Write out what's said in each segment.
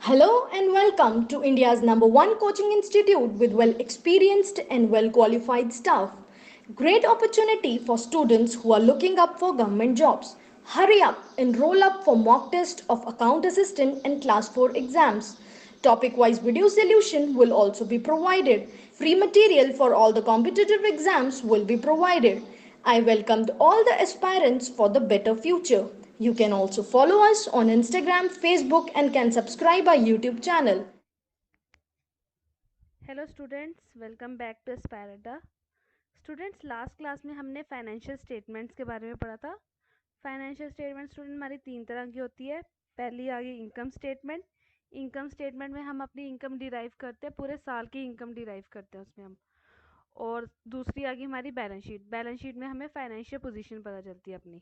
Hello and welcome to India's number one coaching institute with well experienced and well qualified staff. Great opportunity for students who are looking up for government jobs. Hurry up, enroll up for mock test of account assistant and class 4 exams. Topic wise video solution will also be provided. Free material for all the competitive exams will be provided. I welcomed all the aspirants for the better future. You can also follow us on Instagram, Facebook, and can subscribe our YouTube channel. Hello students, welcome back to Aspirata. Students, last class में हमने financial statements के बारे में पढ़ा था। Financial statement student हमारी तीन तरह की होती है। पहली आ गई इनकम स्टेटमेंट। इनकम स्टेटमेंट में हम अपनी इनकम डिराइव करते हैं, पूरे साल की इनकम डिराइव करते हैं उसमें हम। और दूसरी आ गई हमारी बैलेंस शीट। बैलेंस शीट में हमें फाइनेंशियल पोजीशन पता चलती है अपनी।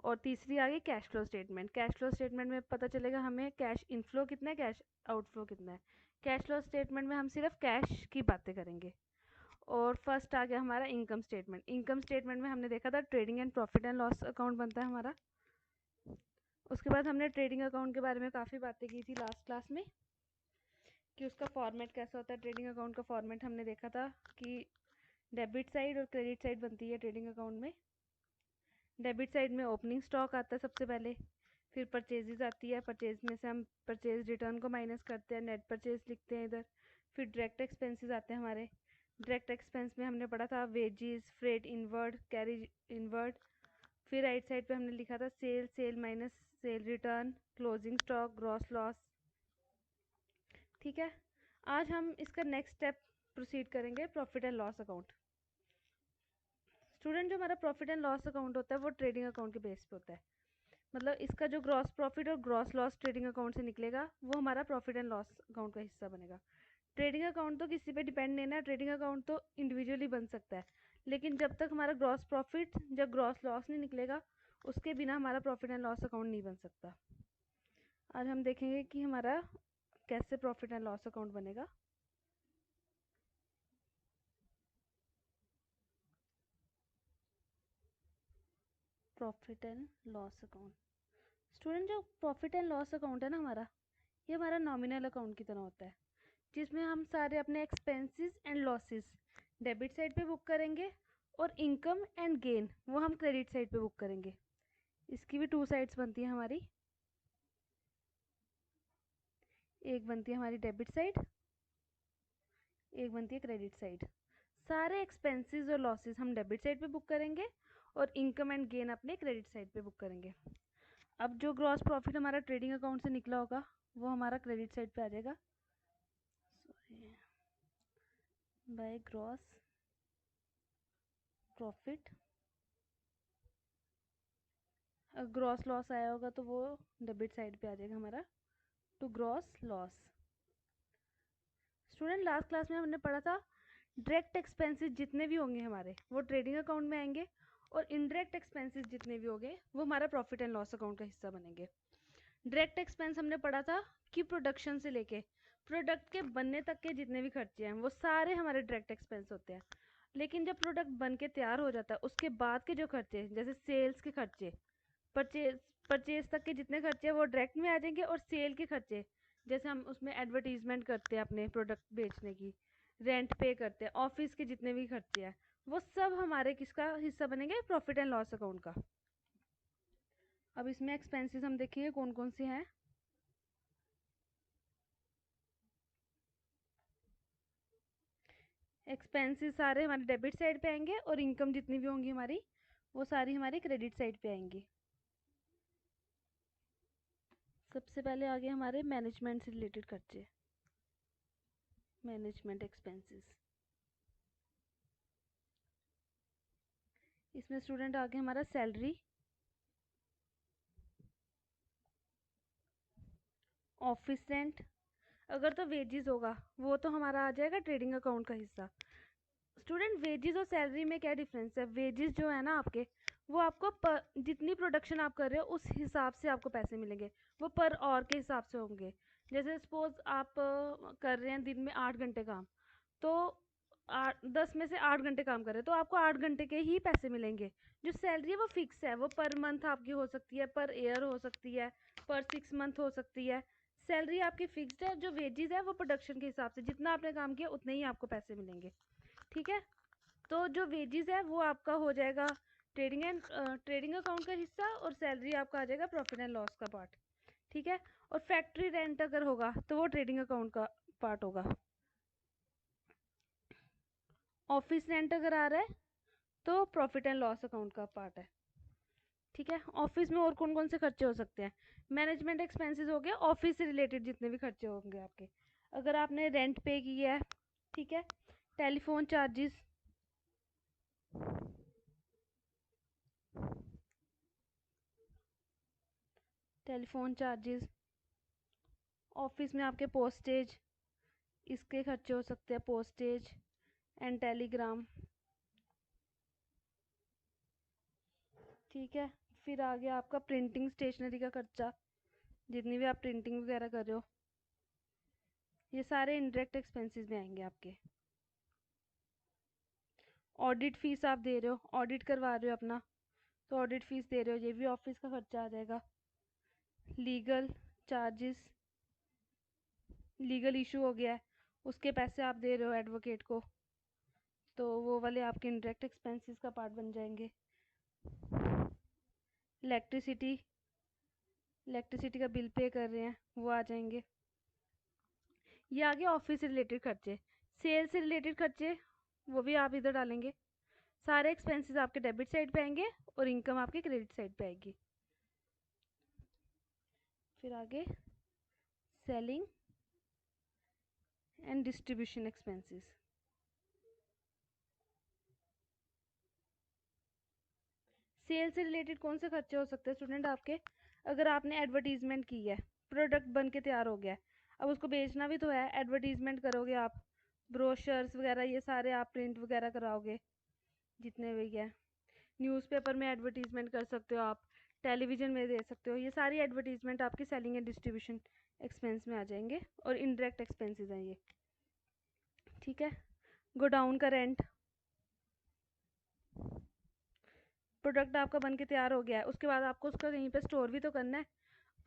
और तीसरी आ गई cash flow statement. Cash flow statement में पता चलेगा हमें कैश इनफ्लो कितना है, कैश आउटफ्लो कितना है। कैश फ्लो स्टेटमेंट में हम सिर्फ कैश की बातें करेंगे। और फर्स्ट आ गया हमारा इनकम स्टेटमेंट। इनकम स्टेटमेंट में हमने देखा था trading and profit and loss account बनता है हमारा। उसके बाद हमने ट्रेडिंग अकाउंट के बारे में काफ़ी बातें की थी लास्ट क्लास में, कि उसका फॉर्मेट कैसा होता है। ट्रेडिंग अकाउंट का फॉर्मेट हमने देखा था कि डेबिट साइड और क्रेडिट साइड बनती है ट्रेडिंग अकाउंट में। डेबिट साइड में ओपनिंग स्टॉक आता है सबसे पहले, फिर परचेजेस आती है। परचेज में से हम परचेज रिटर्न को माइनस करते हैं, नेट परचेज लिखते हैं इधर। फिर डायरेक्ट एक्सपेंसेस आते हैं हमारे। डायरेक्ट एक्सपेंस में हमने पढ़ा था wages, freight inward, carry inward. फिर राइट साइड पे हमने लिखा था sale, sale minus sale return, closing stock, gross loss. ठीक है, आज हम इसका नेक्स्ट स्टेप प्रोसीड करेंगे, profit and loss account. Student, जो हमारा प्रॉफिट एंड लॉस अकाउंट होता है वो ट्रेडिंग अकाउंट के बेस पे होता है। मतलब इसका जो ग्रॉस प्रॉफिट और ग्रॉस लॉस ट्रेडिंग अकाउंट से निकलेगा वो हमारा प्रॉफिट एंड लॉस अकाउंट का हिस्सा बनेगा। ट्रेडिंग अकाउंट तो किसी पे डिपेंड नहीं है, ट्रेडिंग अकाउंट तो इंडिविजुअली बन सकता है। लेकिन जब तक हमारा ग्रॉस प्रॉफिट जब ग्रॉस लॉस नहीं निकलेगा, उसके बिना हमारा प्रॉफिट एंड लॉस अकाउंट नहीं बन सकता। आज हम देखेंगे कि हमारा कैसे प्रॉफिट एंड लॉस अकाउंट बनेगा। Profit and loss account. Student, जो प्रॉफिट एंड लॉस अकाउंट है ना हमारा, ये हमारा नॉमिनल अकाउंट की तरह होता है, जिसमें हम सारे अपने expenses and losses debit side पे बुक करेंगे और इनकम एंड गेन वो हम क्रेडिट साइड पे बुक करेंगे। इसकी भी टू साइड्स बनती है हमारी, एक बनती है हमारी डेबिट साइड, एक बनती है क्रेडिट साइड। सारे एक्सपेंसेस और लॉसेस हम डेबिट साइड पे बुक करेंगे और इनकम एंड गेन अपने क्रेडिट साइड पे बुक करेंगे। अब जो ग्रॉस प्रॉफिट हमारा ट्रेडिंग अकाउंट से निकला होगा वो हमारा क्रेडिट साइड पे आ जाएगा, by gross profit. Gross loss आया होगा तो वो डेबिट साइड पे आ जाएगा हमारा, to gross loss. Student, last class में हमने पढ़ा था डायरेक्ट एक्सपेंसेस जितने भी होंगे हमारे वो ट्रेडिंग अकाउंट में आएंगे, और इनडायरेक्ट एक्सपेंसेस जितने भी होंगे वो हमारा प्रॉफिट एंड लॉस अकाउंट का हिस्सा बनेंगे। डायरेक्ट एक्सपेंस हमने पढ़ा था कि प्रोडक्शन से लेके प्रोडक्ट के बनने तक के जितने भी खर्चे हैं वो सारे हमारे डायरेक्ट एक्सपेंस होते हैं। लेकिन जब प्रोडक्ट बन के तैयार हो जाता है उसके बाद के जो खर्चे, जैसे सेल्स के खर्चे, परचेज परचेज तक के जितने खर्चे वो डायरेक्ट में आ जाएंगे। और सेल के खर्चे, जैसे हम उसमें एडवर्टीजमेंट करते हैं अपने प्रोडक्ट बेचने की, रेंट पे करते हैं, ऑफिस के जितने भी खर्चे हैं वो सब हमारे किसका हिस्सा बनेंगे, प्रॉफिट एंड लॉस अकाउंट का। अब इसमें एक्सपेंसेस हम देखेंगे कौन कौन से हैं। एक्सपेंसेस सारे हमारे डेबिट साइड पे आएंगे और इनकम जितनी भी होंगी हमारी वो सारी हमारी क्रेडिट साइड पे आएंगी। सबसे पहले आगे हमारे मैनेजमेंट से रिलेटेड खर्चे, मैनेजमेंट एक्सपेंसेस। इसमें स्टूडेंट आगे हमारा सैलरी, ऑफिस रेंट। अगर तो वेजेस होगा वो तो हमारा आ जाएगा ट्रेडिंग अकाउंट का हिस्सा। स्टूडेंट, वेजेस और सैलरी में क्या डिफरेंस है। वेजेस जो है ना आपके, वो आपको जितनी प्रोडक्शन आप कर रहे हो उस हिसाब से आपको पैसे मिलेंगे, वो पर आवर के हिसाब से होंगे। जैसे सपोज आप कर रहे हैं दिन में 8 घंटे काम, तो 10 में से 8 घंटे काम कर रहे हैं तो आपको 8 घंटे के ही पैसे मिलेंगे। जो सैलरी है वो फिक्स है, वो पर मंथ आपकी हो सकती है, पर ईयर हो सकती है, पर 6 मंथ हो सकती है। सैलरी आपकी फिक्स्ड है, जो वेजेस है वो प्रोडक्शन के हिसाब से, जितना आपने काम किया उतने ही आपको पैसे मिलेंगे। ठीक है, तो जो वेजेस है वो आपका हो जाएगा ट्रेडिंग अकाउंट का हिस्सा, और सैलरी आपका आ जाएगा प्रॉफिट एंड लॉस का पार्ट। ठीक है, और फैक्ट्री रेंट अगर होगा तो वो ट्रेडिंग अकाउंट का पार्ट होगा। ऑफिस रेंट अगर आ रहा है तो प्रॉफिट एंड लॉस अकाउंट का पार्ट है। ठीक है, ऑफिस में और कौन कौन से खर्चे हो सकते हैं? मैनेजमेंट एक्सपेंसेस हो गया, ऑफिस से रिलेटेड जितने भी खर्चे होंगे आपके, अगर आपने रेंट पे किया है। ठीक है, telephone charges, telephone charges, office में आपके पोस्टेज, इसके खर्चे हो सकते हैं, पोस्टेज एंड टेलीग्राम। ठीक है, फिर आ गया आपका प्रिंटिंग स्टेशनरी का खर्चा, जितनी भी आप प्रिंटिंग वगैरह कर रहे हो, ये सारे इनडायरेक्ट एक्सपेंसेस में आएंगे आपके। ऑडिट फीस आप दे रहे हो, ऑडिट करवा रहे हो अपना, तो ऑडिट फीस दे रहे हो, ये भी ऑफिस का खर्चा आ जाएगा। लीगल चार्जेस, लीगल इशू हो गया है, उसके पैसे आप दे रहे हो एडवोकेट को, तो वो वाले आपके इनडायरेक्ट एक्सपेंसेस का पार्ट बन जाएंगे। इलेक्ट्रिसिटी, इलेक्ट्रिसिटी का बिल पे कर रहे हैं, वो आ जाएंगे। ये आ गया ऑफिस से रिलेटेड खर्चे। सेल से रिलेटेड खर्चे वो भी आप इधर डालेंगे। सारे एक्सपेंसेस आपके डेबिट साइड पे आएंगे और इनकम आपके क्रेडिट साइड पे आएगी। फिर आगे selling and distribution expenses. Sale से रिलेटेड कौन से खर्चे हो सकते हैं स्टूडेंट आपके? अगर आपने एडवर्टीजमेंट की है, प्रोडक्ट बन के तैयार हो गया है, अब उसको बेचना भी तो है, एडवर्टीजमेंट करोगे आप, ब्रोशर्स वगैरह ये सारे आप प्रिंट वगैरह कराओगे, जितने भी है, न्यूज़पेपर में एडवर्टीजमेंट कर सकते हो आप, टेलीविज़न में दे सकते हो, ये सारी एडवर्टीजमेंट आपकी सेलिंग एंड डिस्ट्रीब्यूशन एक्सपेंस में आ जाएंगे और इनडायरेक्ट एक्सपेंसेस हैं ये। ठीक है, गोडाउन का रेंट, प्रोडक्ट आपका बन के तैयार हो गया है, उसके बाद आपको उसका कहीं पे स्टोर भी तो करना है।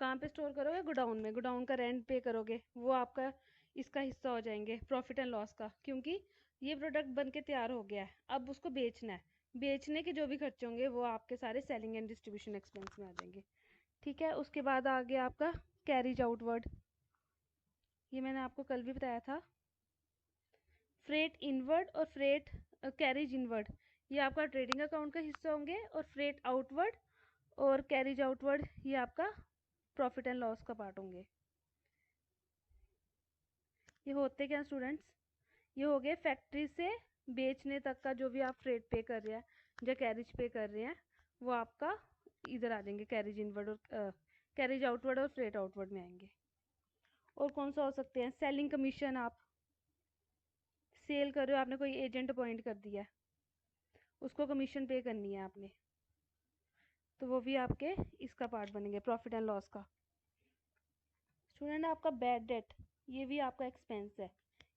कहाँ पे स्टोर करोगे? गोडाउन में, गोडाउन का रेंट पे करोगे, वो आपका इसका हिस्सा हो जाएंगे प्रॉफिट एंड लॉस का, क्योंकि ये प्रोडक्ट बन के तैयार हो गया है, अब उसको बेचना है, बेचने के जो भी खर्चे होंगे वो आपके सारे सेलिंग एंड डिस्ट्रीब्यूशन एक्सपेंस में आ जाएंगे। ठीक है, उसके बाद आ गया आपका कैरिज आउटवर्ड, ये मैंने आपको कल भी बताया था। फ्रेट इनवर्ड और फ्रेट कैरिज इनवर्ड, ये आपका ट्रेडिंग अकाउंट का हिस्सा होंगे, और फ्रेट आउटवर्ड और कैरिज आउटवर्ड ये आपका प्रॉफिट एंड लॉस का पार्ट होंगे। ये होते क्या स्टूडेंट्स? ये हो गए फैक्ट्री से बेचने तक का जो भी आप फ्रेट पे कर रहे हैं या कैरिज पे कर रहे हैं, वो आपका इधर आ जाएंगे, कैरिज इनवर्ड और कैरिज आउटवर्ड और फ्रेट आउटवर्ड में आएंगे। और कौन सा हो सकते हैं? सेलिंग कमीशन, आप सेल कर रहे हो, आपने कोई एजेंट अपॉइंट कर दिया है, उसको कमीशन पे करनी है आपने, तो वो भी आपके इसका पार्ट बनेंगे, प्रॉफिट एंड लॉस का। स्टूडेंट आपका बैड डेट, ये भी आपका एक्सपेंस है,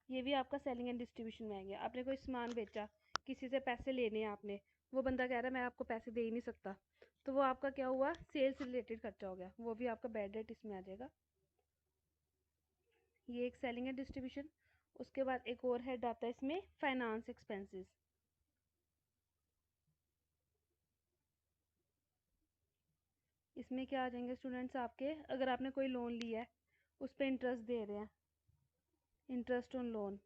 ये भी आपका सेलिंग एंड डिस्ट्रीब्यूशन में आएंगे। आपने कोई सामान बेचा, किसी से पैसे लेने हैं आपने, वो बंदा कह रहा है मैं आपको पैसे दे ही नहीं सकता, तो वो आपका क्या हुआ? सेल से रिलेटेड खर्चा हो गया, वो भी आपका बैड डेट इसमें आ जाएगा। ये एक सेलिंग एंड डिस्ट्रीब्यूशन। उसके बाद एक और हेड आता है इसमें, फाइनेंस एक्सपेंसेस। इसमें क्या आ जाएंगे स्टूडेंट्स आपके? अगर आपने कोई लोन लिया है, उस पर इंटरेस्ट दे रहे हैं, इंटरेस्ट ऑन लोन,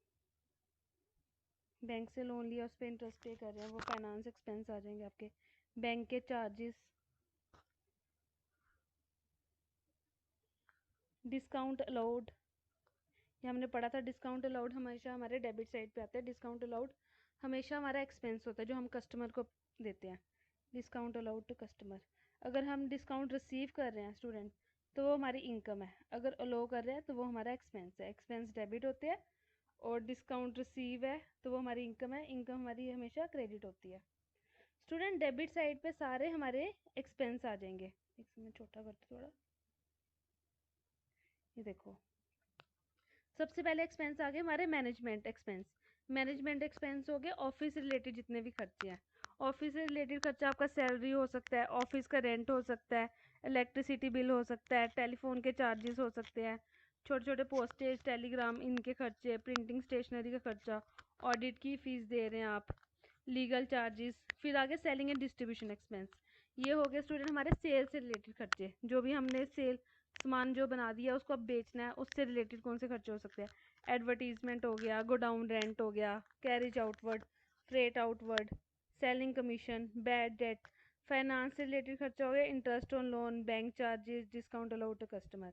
बैंक से लोन लिया, उस पर इंटरेस्ट पे कर रहे हैं, वो फाइनेंस एक्सपेंस आ जाएंगे आपके। बैंक के चार्जेस, डिस्काउंट अलाउड, ये हमने पढ़ा था, डिस्काउंट अलाउड हमेशा हमारे डेबिट साइड पे आता है, डिस्काउंट अलाउड हमेशा हमारा एक्सपेंस होता है जो हम कस्टमर को देते हैं, डिस्काउंट अलाउड टू कस्टमर। अगर हम डिस्काउंट रिसीव कर रहे हैं स्टूडेंट, तो वो हमारी इनकम है, अगर अलाउ कर रहे हैं तो वो हमारा एक्सपेंस है, एक्सपेंस डेबिट होते हैं, और डिस्काउंट रिसीव है तो वो हमारी इनकम है, इनकम हमारी हमेशा क्रेडिट होती है। स्टूडेंट डेबिट साइड पे सारे हमारे एक्सपेंस आ जाएंगे। एक मिनट छोटा करते थोड़ा, ये देखो, सबसे पहले एक्सपेंस आ गए हमारे मैनेजमेंट एक्सपेंस। मैनेजमेंट एक्सपेंस हो गए ऑफिस से रिलेटेड जितने भी खर्चे हैं। ऑफिस से रिलेटेड खर्चा आपका सैलरी हो सकता है, ऑफिस का रेंट हो सकता है, इलेक्ट्रिसिटी बिल हो सकता है, टेलीफोन के चार्जेस हो सकते हैं, छोटे छोटे पोस्टेज, टेलीग्राम, इनके खर्चे, प्रिंटिंग स्टेशनरी का खर्चा, ऑडिट की फ़ीस दे रहे हैं आप, लीगल चार्जेस। फिर आगे सेलिंग एंड डिस्ट्रीब्यूशन एक्सपेंस, ये हो गए स्टूडेंट हमारे सेल से रिलेटेड खर्चे। जो भी हमने सेल सामान जो बना दिया उसको अब बेचना है, उससे रिलेटेड कौन से खर्चे हो सकते हैं? एडवर्टीजमेंट हो गया, गोडाउन रेंट हो गया, carriage outward, freight outward, selling commission, bad debt, finance से रिलेटेड खर्चा हो गया, interest on loan, bank charges, discount allowed to customer.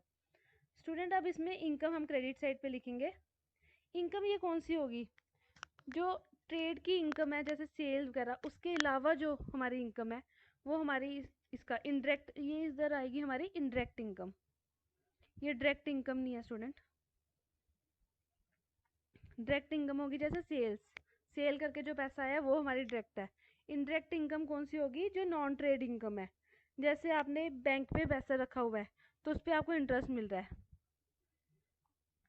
Student अब इसमें इनकम हम क्रेडिट साइड पे लिखेंगे। इनकम ये कौन सी होगी? जो ट्रेड की इनकम है जैसे सेल वगैरह, उसके अलावा जो हमारी इनकम है वो हमारी इसका इनडायरेक्ट, ये इधर आएगी हमारी इनडायरेक्ट इनकम। ये डायरेक्ट इनकम नहीं है स्टूडेंट। डायरेक्ट इनकम होगी जैसे सेल्स, सेल करके जो पैसा आया वो हमारी डायरेक्ट है। इनडायरेक्ट इनकम कौन सी होगी? जो नॉन ट्रेड इनकम है। जैसे आपने बैंक पे पैसा रखा हुआ है तो उस पर आपको इंटरेस्ट मिल रहा है,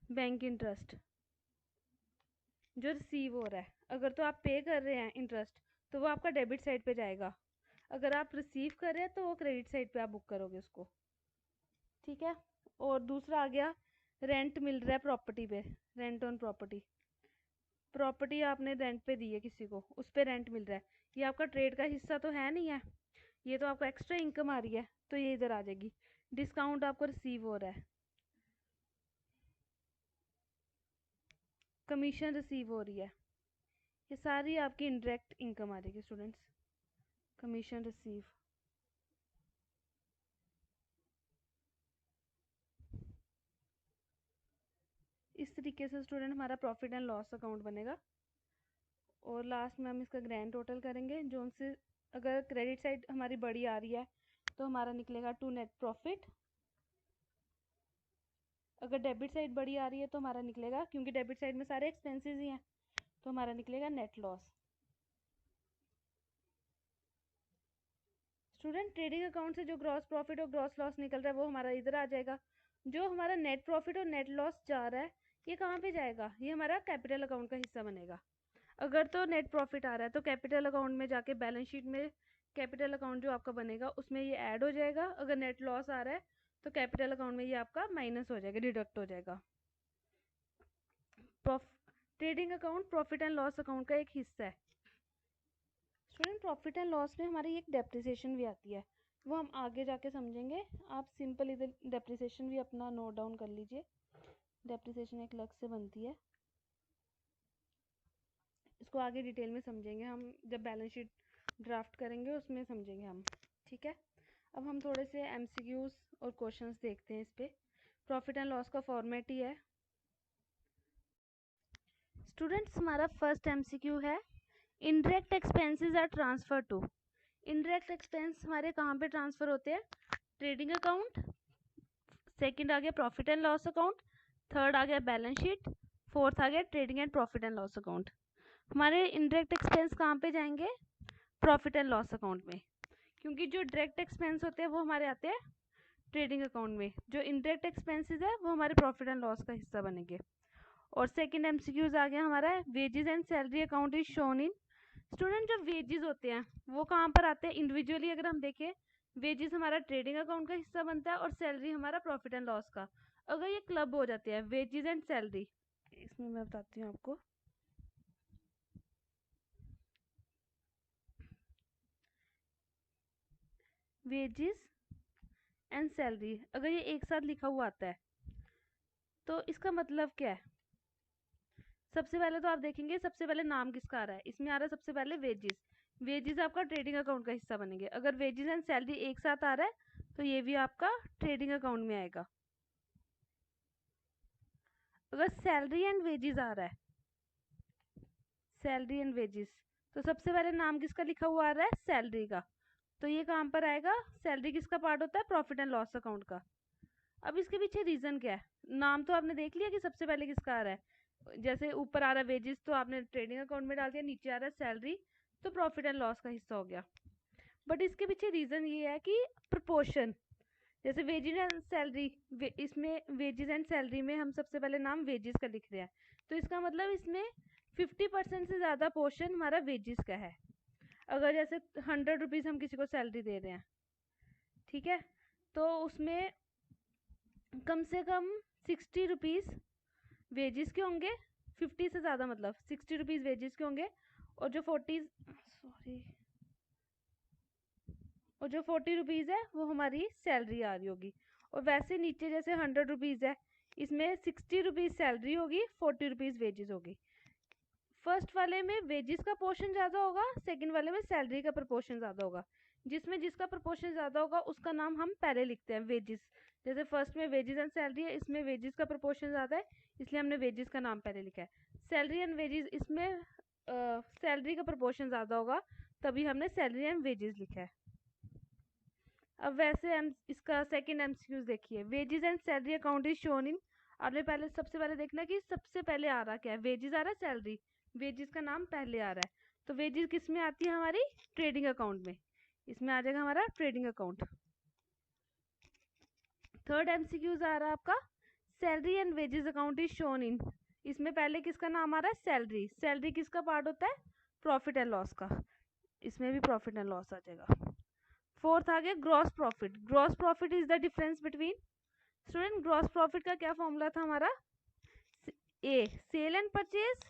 बैंक इंटरेस्ट जो रिसीव हो रहा है। अगर तो आप पे कर रहे हैं इंटरेस्ट तो वो आपका डेबिट साइड पे जाएगा, अगर आप रिसीव कर रहे हैं तो वो क्रेडिट साइड पे आप बुक करोगे उसको, ठीक है। और दूसरा आ गया रेंट मिल रहा है प्रॉपर्टी पे, रेंट ऑन प्रॉपर्टी। प्रॉपर्टी आपने रेंट पे दी है किसी को, उस पे रेंट मिल रहा है, ये आपका ट्रेड का हिस्सा तो है नहीं है, ये तो आपको एक्स्ट्रा इनकम आ रही है, तो ये इधर आ जाएगी। डिस्काउंट आपको रिसीव हो रहा है, कमीशन रिसीव हो रही है, ये सारी आपकी इनडायरेक्ट इनकम आ जाएगी स्टूडेंट्स। कमीशन रिसीव, इस तरीके से स्टूडेंट हमारा प्रॉफिट एंड लॉस अकाउंट बनेगा। और लास्ट में हम इसका ग्रैंड टोटल करेंगे, जो उनसे अगर क्रेडिट साइड हमारी बड़ी आ रही है तो हमारा निकलेगा टू नेट प्रॉफिट, अगर डेबिट साइड बड़ी आ रही है तो हमारा निकलेगा, क्योंकि डेबिट साइड में सारे एक्सपेंसेस ही हैं, तो हमारा निकलेगा net loss. Student trading account से जो ग्रॉस प्रॉफिट और ग्रॉस लॉस निकल रहा है वो हमारा इधर आ जाएगा। जो हमारा नेट प्रॉफिट और नेट लॉस जा रहा है ये कहाँ पे जाएगा? ये हमारा कैपिटल अकाउंट का हिस्सा बनेगा। अगर तो नेट प्रॉफिट आ रहा है तो कैपिटल अकाउंट में जाके बैलेंस शीट में कैपिटल अकाउंट जो आपका बनेगा उसमें ये ऐड हो जाएगा। अगर नेट लॉस आ रहा है तो कैपिटल अकाउंट में ये आपका माइनस हो जाएगा, डिडक्ट हो जाएगा। Trading account profit and loss account का एक हिस्सा है। स्टूडेंट प्रॉफिट एंड लॉस में हमारी एक डेप्रिसिएशन भी आती है, वो हम आगे जाके समझेंगे। आप सिंपल इधर डेप्रिसिएशन भी अपना नोट डाउन कर लीजिए। डेप्रिसिएशन एक अलग से बनती है, इसको आगे डिटेल में समझेंगे हम, जब बैलेंस शीट ड्राफ्ट करेंगे उसमें समझेंगे हम, ठीक है। अब हम थोड़े से एमसीक्यूज और क्वेश्चंस देखते हैं इस पे। प्रॉफिट एंड लॉस का फॉर्मेट ही है। स्टूडेंट्स हमारा फर्स्ट एमसीक्यू है, indirect expenses are transfer to. Indirect expense हमारे कहाँ पे ट्रांसफर होते हैं? ट्रेडिंग अकाउंट, सेकंड आ गया profit and loss account, third आ गया बैलेंस शीट, फोर्थ आ गया trading and profit and loss account. हमारे इनडायरेक्ट एक्सपेंस कहाँ पे जाएंगे? प्रॉफिट एंड लॉस अकाउंट में, क्योंकि जो डायरेक्ट एक्सपेंस होते हैं वो हमारे आते हैं ट्रेडिंग अकाउंट में, जो इनडायरेक्ट एक्सपेंसेस है वो हमारे प्रॉफिट एंड लॉस का हिस्सा बनेंगे। और सेकंड एमसीक्यूज आ गया हमारा, wages and salary account is shown in. Student जो वेजेस होते हैं वो कहाँ पर आते हैं? इंडिविजुअली अगर हम देखें, वेजेस हमारा ट्रेडिंग अकाउंट का हिस्सा बनता है और सैलरी हमारा प्रॉफिट एंड लॉस का। अगर ये क्लब हो जाते हैं वेजेस एंड सैलरी, इसमें मैं बताती हूँ आपको। वेजेस एंड सैलरी अगर ये एक साथ लिखा हुआ आता है तो इसका मतलब क्या है? सबसे पहले तो आप देखेंगे सबसे पहले नाम किसका आ रहा है, इसमें आ रहा है सबसे पहले वेजेस। वेजेस आपका ट्रेडिंग अकाउंट का हिस्सा बनेंगे। अगर वेजेस एंड सैलरी एक साथ आ रहा है तो ये भी आपका ट्रेडिंग अकाउंट में आएगा। अगर सैलरी एंड वेजेस आ रहा है, सैलरी एंड वेजेस, तो सबसे पहले नाम किसका लिखा हुआ आ रहा है? सैलरी का, तो ये कहाँ पर आएगा? सैलरी किसका पार्ट होता है? प्रॉफिट एंड लॉस अकाउंट का। अब इसके पीछे रीजन क्या है? नाम तो आपने देख लिया कि सबसे पहले किसका आ रहा है, जैसे ऊपर आ रहा है वेजेस तो आपने ट्रेडिंग अकाउंट में डाल दिया, नीचे आ रहा है सैलरी तो प्रॉफिट एंड लॉस का हिस्सा हो गया। बट इसके पीछे रीजन ये है कि प्रपोर्शन, जैसे वेजेस एंड सैलरी, इसमें वेजेस एंड सैलरी में हम सबसे पहले नाम वेजेस का लिख रहे हैं, तो इसका मतलब इसमें 50% से ज़्यादा पोर्शन हमारा वेजेस का है। अगर जैसे 100 रुपीज़ हम किसी को सैलरी दे रहे हैं, ठीक है, तो उसमें कम से कम 60 रुपीज़ वेजेस के होंगे, 50 से ज़्यादा मतलब 60 रुपीज़ वेजेस के होंगे, और जो 40 रुपीज़ है वो हमारी सैलरी आ रही होगी। और वैसे नीचे जैसे 100 रुपीज़ है, इसमें 60 रुपीज़ सैलरी होगी, 40 रुपीज़ वेजेस होगी। फर्स्ट वाले में वेजेस का पोर्शन ज़्यादा होगा, सेकंड वाले में सैलरी का प्रपोर्शन ज़्यादा होगा। जिसमें जिसका प्रपोर्शन ज़्यादा होगा उसका नाम हम पहले लिखते हैं वेजेस। जैसे फर्स्ट में वेजेस एंड सैलरी है, इसमें वेजेस का प्रपोर्शन ज़्यादा है, इसलिए हमने वेजेस का नाम पहले लिखा है। सैलरी एंड वेजेस, इसमें सैलरी का प्रपोर्शन ज़्यादा होगा, तभी हमने सैलरी एंड वेजेस लिखा है। अब वैसे हम इसका सेकंड एमसीक्यूज देखिए। Wages and salary account is shown in, आपने पहले सबसे पहले देखना कि सबसे पहले आ रहा क्या है, वेजेस आ रहा है, सैलरी, वेजेस का नाम पहले आ रहा है। तो वेजेस किस में आती है, हमारी ट्रेडिंग अकाउंट में, इसमें आ जाएगा हमारा ट्रेडिंग अकाउंट। थर्ड एमसीक्यूज आ रहा है आपका, salary and wages account is shown in, इसमें पहले किसका नाम आ रहा है, सैलरी। सैलरी किसका पार्ट होता है, प्रॉफिट एंड लॉस का, इसमें भी प्रॉफिट एंड लॉस आ जाएगा। फोर्थ आ गया gross profit. Gross profit is the difference between, student gross profit का क्या फॉर्मूला था हमारा, A sale and purchase,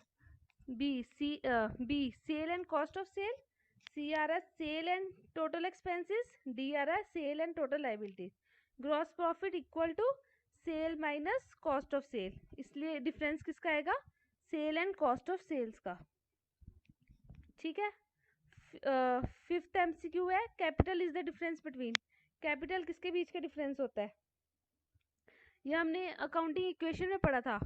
B sale and cost of sale, C आ रहा है sale and total expenses, D आ रहा है sale and total liabilities. Gross profit equal to sale minus cost of sale, इसलिए डिफरेंस किसका आएगा, sale and cost of sales का। ठीक है। फिफ्थ एमसीक्यू है, capital is the difference between, capital किसके बीच का डिफरेंस होता है, ये हमने अकाउंटिंग इक्वेशन में पढ़ा था।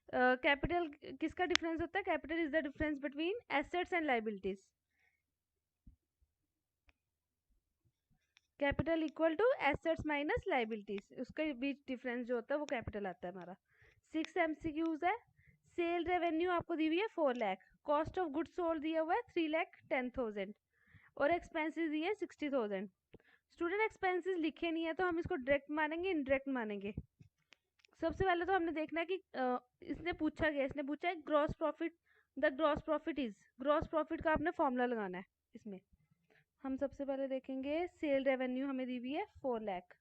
कैपिटल किसका डिफरेंस होता है, capital is the difference between assets and liabilities. Capital equal to assets minus liabilities, उसके बीच डिफरेंस जो होता है वो कैपिटल आता है हमारा। 6 एमसीक्यूज है, सेल रेवेन्यू आपको दी हुई है 4 lakh, cost of goods sold दिया हुआ है 3,10,000 और एक्सपेंसेस दिए 60,000। स्टूडेंट एक्सपेंसेस लिखे नहीं है तो हम इसको डायरेक्ट मानेंगे इनडायरेक्ट मानेंगे। सबसे पहले तो हमने देखना है कि इसने पूछा गया, इसने पूछा है gross profit, the gross profit is, gross profit का आपने फॉर्मूला लगाना है। इसमें हम सबसे पहले देखेंगे सेल रेवेन्यू हमें दी हुई है 4 लाख,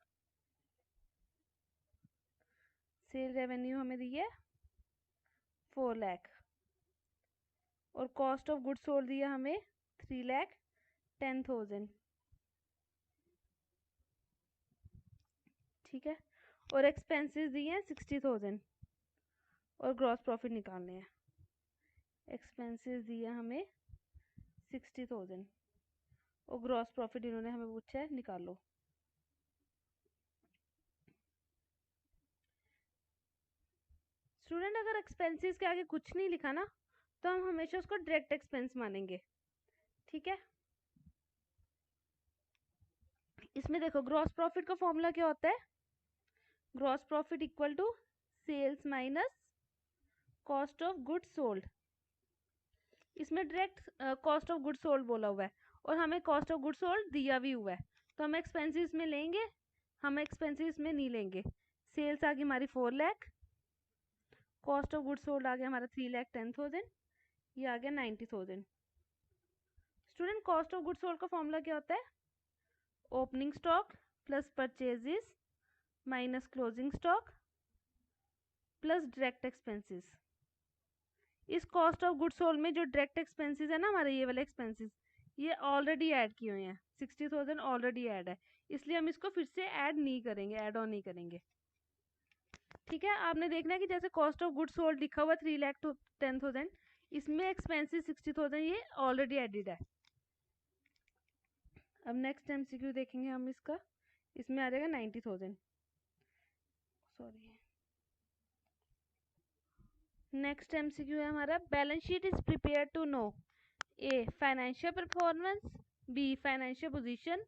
सेल रेवेन्यू हमें दी है 4 लाख और कॉस्ट ऑफ गुड्स सोल्ड दिया हमें 3,10,000। ठीक है, और एक्सपेंसेस दिए हैं 60,000 और ग्रॉस प्रॉफिट निकालने हैं। एक्सपेंसेस दिया हमें 60,000 और ग्रॉस प्रॉफिट इन्होंने हमें पूछा है निकालो। स्टूडेंट अगर एक्सपेंसेस के आगे कुछ नहीं लिखा ना तो हम हमेशा उसको डायरेक्ट एक्सपेंस मानेंगे। ठीक है, इसमें देखो ग्रॉस प्रॉफिट का फॉर्मूला क्या होता है, gross profit equal to sales minus cost of goods sold. इसमें direct cost of goods sold बोला हुआ है और हमें कॉस्ट ऑफ गुड्स सोल्ड दिया भी हुआ है, तो हम एक्सपेंसेस में लेंगे, हम एक्सपेंसेस में नहीं लेंगे। सेल्स आ गई हमारी 4 lakh, cost of goods sold आ गया हमारा 3,10,000, ये आ गया 90,000। Student cost of goods sold का फॉर्मूला क्या होता है, opening stock plus purchases minus closing stock plus direct expenses. इस कॉस्ट ऑफ गुड्स सोल्ड में जो डायरेक्ट एक्सपेंसेस है ना हमारे, ये वाले एक्सपेंसेस ये ऑलरेडी ऐड किए हुए हैं, 60,000 ऑलरेडी ऐड है, इसलिए हम इसको फिर से ऐड नहीं करेंगे, ऐड ऑन नहीं करेंगे। ठीक है, आपने देखना है कि जैसे कॉस्ट ऑफ गुड्स सोल्ड लिखा हुआ 3,10,000, इसमें एक्सपेंसेस 60,000 ये ऑलरेडी एडिड है। अब नेक्स्ट एमसीक्यू देखेंगे हम इसका, इसमें आ जाएगा 90,000, सॉरी। नेक्स्ट एमसीक्यू है हमारा, balance sheet is prepare to know A financial performance, B financial position,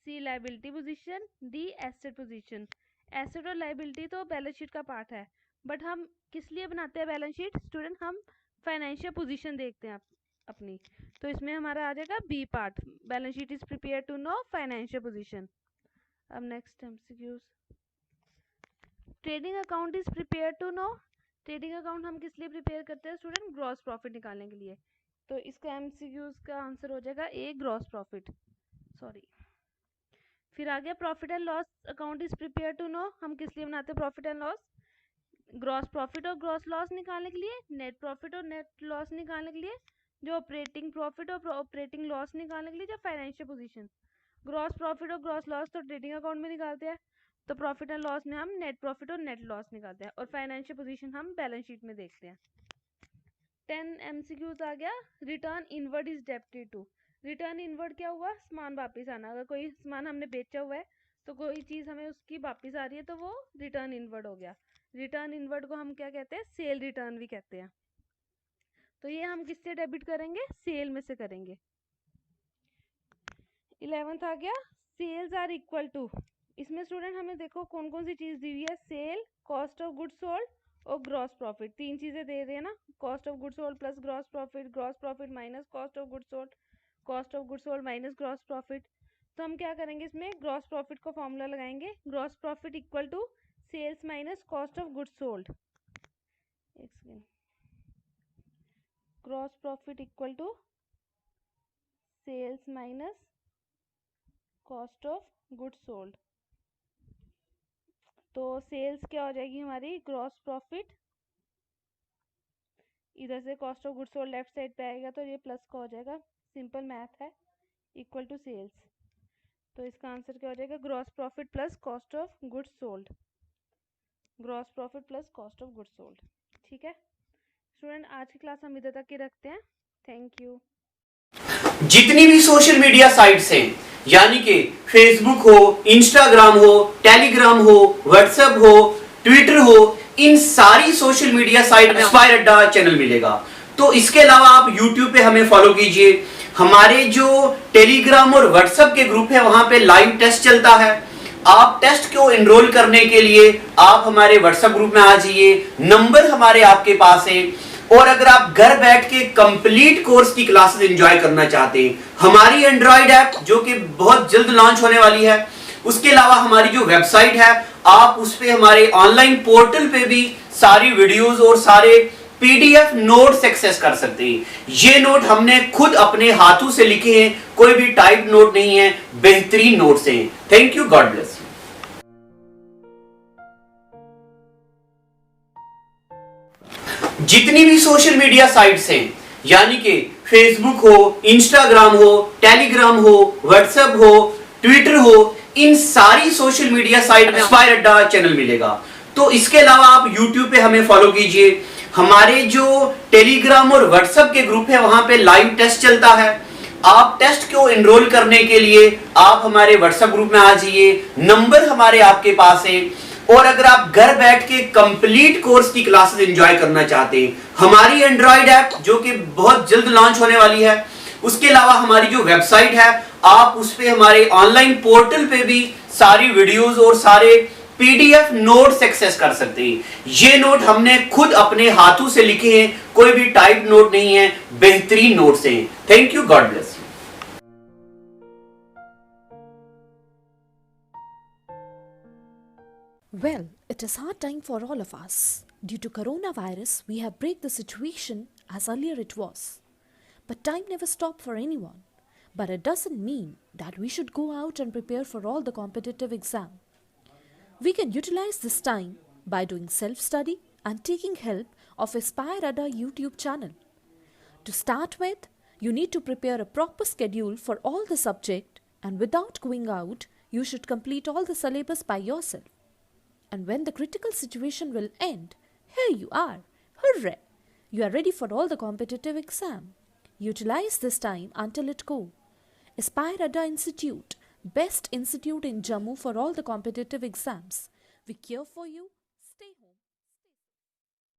C liability position, D asset position. Asset और लाइबिलिटी तो बैलेंस शीट का पार्ट है, बट हम किस लिए बनाते हैं बैलेंस शीट, स्टूडेंट हम फाइनेंशियल पोजीशन देखते हैं अपनी, तो इसमें हमारा आ जाएगा B part, balance sheet is prepare to know financial position. अब next MCQs, trading account is prepare to no, trading account हम किस लिए प्रिपेयर करते हैं स्टूडेंट, ग्रॉस प्रॉफिट निकालने के लिए, तो इसका एमसीक्यूज का आंसर हो जाएगा ए ग्रॉस प्रॉफिट, सॉरी। फिर आ गया profit and loss account is prepare to know, हम किस लिए बनाते हैं profit and loss, gross profit और ग्रॉस लॉस निकालने के लिए, नेट प्रॉफिट और नेट लॉस निकालने के लिए, जो ऑपरेटिंग प्रॉफिट और ऑपरेटिंग लॉस निकालने के लिए, जो फाइनेंशियल पोजीशन। ग्रॉस प्रॉफिट और ग्रॉस लॉस तो ट्रेडिंग अकाउंट में निकालते हैं, तो प्रॉफिट एंड लॉस में हम नेट प्रॉफिट और नेट लॉस निकालते हैं, और फाइनेंशियल पोजीशन हम बैलेंस शीट में देखते हैं। 10 MCQs आ गया। Return inward is debited to. Return inward क्या हुआ? सामान वापस आना। अगर कोई सामान हमने बेचा हुआ है तो कोई चीज़ हमें उसकी वापस आ रही है तो वो रिटर्न इनवर्ड हो गया। रिटर्न इनवर्ड को हम क्या कहते हैं? सेल रिटर्न भी कहते हैं। तो ये हम किससे डेबिट करेंगे? सेल में से करेंगे। 11th आ गया। Sales are equal to. इसमें स्टूडेंट हमें देखो कौन कौन सी चीज़ दी हुई है। Sale, cost of goods sold और ग्रॉस प्रॉफिट। तीन चीज़ें दे रहे हैं ना, cost of goods sold plus gross profit minus cost of goods sold, cost of goods sold minus gross profit. तो हम क्या करेंगे? इसमें ग्रॉस प्रॉफिट का फॉर्मूला लगाएंगे। Gross profit equal to sales minus cost of goods sold. एक second. Gross profit equal to sales minus cost of goods sold. तो sales क्या हो जाएगी हमारी? ग्रॉस प्रॉफिट, इधर से cost of goods sold left side पे आएगा तो ये प्लस का हो जाएगा, सिंपल मैथ है, इक्वल टू सेल्स। तो इसका आंसर क्या हो जाएगा? Gross profit plus cost of goods sold. Gross profit plus cost of goods sold. ठीक है स्टूडेंट, आज की क्लास हम इधर तक ही रखते हैं। Thank you. जितनी भी सोशल मीडिया साइट्स हैं, यानी कि फेसबुक हो, इंस्टाग्राम हो, टेलीग्राम हो, व्हाट्सएप हो, ट्विटर हो, इन सारी सोशल मीडिया साइट में इंस्पायर अड्डा चैनल मिलेगा। तो इसके अलावा आप यूट्यूब पे हमें फॉलो कीजिए। हमारे जो टेलीग्राम और व्हाट्सएप के ग्रुप है वहां पे लाइव टेस्ट चलता है। आप टेस्ट को एनरोल करने के लिए आप हमारे व्हाट्सएप ग्रुप में आ जाइए, नंबर हमारे आपके पास है। और अगर आप घर बैठ के कंप्लीट कोर्स की क्लासेस एंजॉय करना चाहते हैं, हमारी एंड्रॉइड ऐप जो कि बहुत जल्द लॉन्च होने वाली है, उसके अलावा हमारी जो वेबसाइट है, आप उस पे हमारे ऑनलाइन पोर्टल पे भी सारी वीडियोस और सारे पीडीएफ नोट्स एक्सेस कर सकते हैं। ये नोट हमने खुद अपने हाथों से लिखे हैं, कोई भी टाइप नोट नहीं है, बेहतरीन नोट्स हैं। Thank you, God bless. जितनी भी सोशल मीडिया साइट्स हैं, यानी कि फेसबुक हो, इंस्टाग्राम हो, टेलीग्राम हो, व्हाट्सएप हो, ट्विटर हो, इन सारी सोशल मीडिया साइट में इंस्पायर अड्डा चैनल मिलेगा। तो इसके अलावा आप यूट्यूब पे हमें फॉलो कीजिए। हमारे जो टेलीग्राम और व्हाट्सएप के ग्रुप है वहां पे लाइव टेस्ट चलता है। आप टेस्ट को एनरोल करने के लिए आप हमारे व्हाट्सएप ग्रुप में आ जाइए, नंबर हमारे आपके पास है। और अगर आप घर बैठ के कंप्लीट कोर्स की क्लासेस एंजॉय करना चाहते हैं, हमारी एंड्रॉइड ऐप जो कि बहुत जल्द लॉन्च होने वाली है, उसके अलावा हमारी जो वेबसाइट है, आप उस पे हमारे ऑनलाइन पोर्टल पे भी सारी वीडियोस और सारे पीडीएफ नोट्स एक्सेस कर सकते हैं। ये नोट हमने खुद अपने हाथों से लिखे हैं, कोई भी टाइप नोट नहीं है, बेहतरीन नोट्स हैं। Thank you, God bless. Well, it is hard time for all of us. Due to coronavirus, we have break the situation as earlier it was. But time never stopped for anyone. But it doesn't mean that we should go out and prepare for all the competitive exam. We can utilize this time by doing self-study and taking help of Aspire Ada YouTube channel. To start with, you need to prepare a proper schedule for all the subject, and without going out, you should complete all the syllabus by yourself. And when the critical situation will end, here you are. Hooray! You are ready for all the competitive exam. Utilize this time until it go. Aspire Ada Institute, best institute in Jammu for all the competitive exams. We care for you.